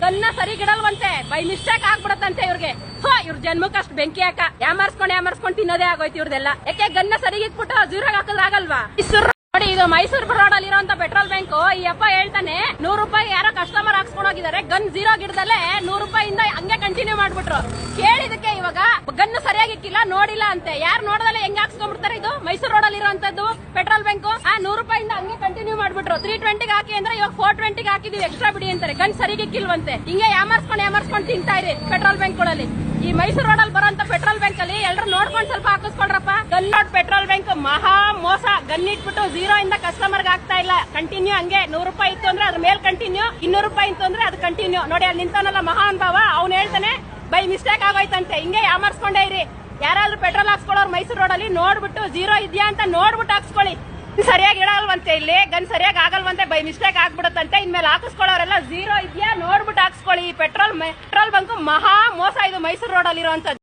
ಗನ್ನ ಸರಿಗಿಡಲ್ವಂತೆ, by mistake ಆಗ್ಬಿಡತ್ತಂತೆ ಇವ್ರಿಗೆ. ಇವ್ರ ಜನ್ಮಕ್ಕಷ್ಟು ಬೆಂಕಿ ಹಾಕ ಯಾಮರ್ಸ್ಕೊಂಡ್ ತಿನ್ನೋದೇ ಆಗೋಯ್ತು ಇವ್ರದೆಲ್ಲ. ಯಾಕೆ ಗನ್ನ ಸರಿಗಿಟ್ಬಿಟ್ಟು ಜೀರಾಗ ಹಾಕಿದ್ರೆ ಆಗಲ್ವಾ? ನೋಡಿ, ಇದು ಮೈಸೂರು ರೋಡ್ ಅಲ್ಲಿ ಇರುವಂತ ಪೆಟ್ರೋಲ್ ಬ್ಯಾಂಕ್. ಈ ಅಪ್ಪ ಹೇಳ್ತಾನೆ 100 ರೂಪಾಯಿ ಯಾರೋ ಕಸ್ಟಮರ್ ಹಾಕ್ಸ್ಕೊಂಡು ಹೋಗಿದ್ದಾರೆ, ಗನ್ ಜೀರೋ ಗಿಡದಲ್ಲೇ 100 ರೂಪಾಯಿಂದ ಹಂಗೆ ಕಂಟಿನ್ಯೂ ಮಾಡ್ಬಿಟ್ರು. ಕೇಳಿದಕ್ಕೆ ಇವಾಗ ಗನ್ ಸರಿಯಾಗಿ ಇಕ್ಕಿಲ್ಲ, ನೋಡಿಲ್ಲ ಅಂತೆ. ಯಾರು ನೋಡದಲ್ಲೇ ಹೆಂಗ್ ಹಾಕ್ಸ್ಕೊಂಡ್ಬಿಡ್ತಾರೆ? ಇದು ಮೈಸೂರು ರೋಡ್ ಅಲ್ಲಿ ಇರುವಂತದ್ದು ಪೆಟ್ರೋಲ್ ಬ್ಯಾಂಕ್. 100 ರೂಪಾಯಿಂದ ಹಂಗೆ ಕಂಟಿನ್ಯೂ ಮಾಡ್ಬಿಟ್ರು. 320 ಹಾಕಿ ಅಂದ್ರೆ ಇವಾಗ 420 ಹಾಕಿದೀವಿ ಎಕ್ಸ್ಟ್ರಾ ಬಿಡಿ ಅಂತಾರೆ. ಗನ್ ಸರಿಗೆ ಇಕ್ಕಿಲ್ವಂತೆ. ಹಿಂಗೆ ಯಾಮರ್ಸ್ಕೊಂಡ್ ತಿಂತಾ ಇರಿ ಪೆಟ್ರೋಲ್ ಬ್ಯಾಂಕ್ ಗಳಲ್ಲಿ. ಈ ಮೈಸೂರು ರೋಡ್ ಅಲ್ಲಿ ಬರೋಂತ ಪೆಟ್ರೋಲ್ ಬ್ಯಾಂಕ್ ಅಲ್ಲಿ ಎಲ್ಲರೂ ನೋಡ್ಕೊಂಡು ಸ್ವಲ್ಪ ಹಾಕಿಸ್ಕೊಳ್ರಪ್ಪ. ಗನ್ನೋಡ್ ಪೆಟ್ರೋಲ್ ಬ್ಯಾಂಕ್ ಮಹಾ ಮೋಸ. ಗನ್ ಇಟ್ಬಿಟ್ಟು 0 ಇಂದ ಕಸ್ಟಮರ್ ಆಗ್ತಾ ಇಲ್ಲ, ಕಂಟಿನ್ಯೂ ಹಂಗೆ. 100 ರೂಪಾಯಿ ಇತ್ತು ಅಂದ್ರೆ ಅದ್ರ ಮೇಲೆ ಕಂಟಿನ್ಯೂ, 200 ರೂಪಾಯಿ ಇತ್ತು ಅಂದ್ರೆ ಅದು ಕಂಟಿನ್ಯೂ. ನೋಡಿ ಅಲ್ಲಿ ನಿಂತವನಲ್ಲ ಮಹಾನ್ ಭಾವ, ಅವ್ನು ಹೇಳ್ತಾನೆ ಬೈ ಮಿಸ್ಟೇಕ್ ಆಗೋಯ್ತಂತೆ. ಹಿಂಗೆ ಯಾಮರ್ಸ್ಕೊಂಡೇ ಇರಿ. ಯಾರಾದ್ರೂ ಪೆಟ್ರೋಲ್ ಹಾಕ್ಸ್ಕೊಳ್ಳೋರು ಮೈಸೂರು ರೋಡ್ ಅಲ್ಲಿ ನೋಡ್ಬಿಟ್ಟು 0 ಇದೆಯಾ ಅಂತ ನೋಡ್ಬಿಟ್ಟು ಹಾಕ್ಸ್ಕೊಳ್ಳಿ. ಸರಿಯಾಗಿ ಇಡಲ್ವಂತೆ, ಇಲ್ಲಿ ಗನ್ ಸರಿಯಾಗಿ ಆಗಲ್ವಂತೆ, ಬೈ ಮಿಸ್ಟೇಕ್ ಆಗ್ಬಿಡುತ್ತಂತೆ. ಇನ್ಮೇಲೆ ಹಾಕಿಸ್ಕೊಳ್ಳೋರೆಲ್ಲ 0 ಇದೆಯಾ ನೋಡ್ಬಿಟ್ಟು ಹಾಕ್ಸ್ಕೊಳ್ಳಿ. ಪೆಟ್ರೋಲ್ ಬಂಕ್ ಮಹಾ ಮೋಸ ಇದು ಮೈಸೂರು ರೋಡ್ ಅಲ್ಲಿ ಇರುವಂತದ್ದು.